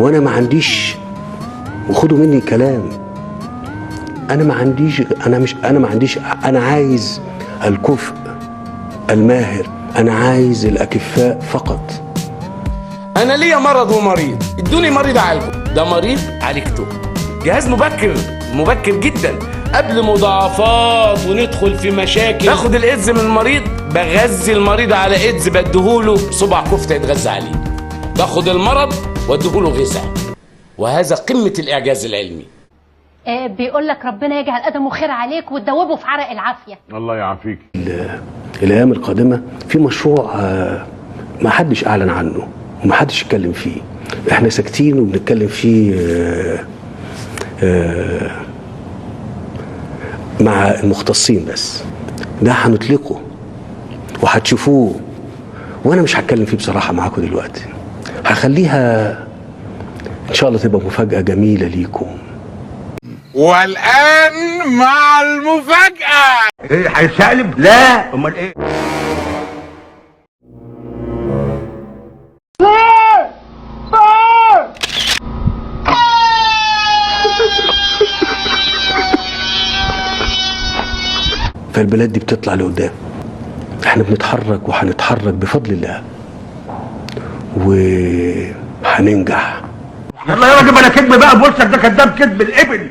وانا ما عنديش، وخدوا مني كلام، انا ما عنديش، انا عايز الكفء الماهر، انا عايز الاكفاء فقط. انا ليا مرض ومريض، ادوني مريض اعالجه، ده مريض عالجته. جهاز مبكر جدا قبل مضاعفات وندخل في مشاكل. باخد الايدز من المريض، بغذي المريض على ايدز، بديهوله صباع كفته يتغذى عليه. باخد المرض واديهوله غذاء، وهذا قمه الاعجاز العلمي. بيقول لك ربنا يجعل ادمه خير عليك وتدوبه في عرق العافيه. الله يعافيك. الايام القادمه في مشروع ما حدش اعلن عنه وما حدش اتكلم فيه، احنا ساكتين وبنتكلم فيه مع المختصين بس. ده هنطلقه وهتشوفوه، وانا مش هتكلم فيه بصراحه معاكم دلوقتي، هخليها ان شاء الله تبقى مفاجاه جميله ليكم. والآن مع المفاجأة. ايه هيتشقلب؟ لا امال ايه؟ فالبلاد دي بتطلع لقدام، احنا بنتحرك وهنتحرك بفضل الله وهننجح. يلا يا راجل بلا كذب بقى، بولسك ده كذاب كذب الابل.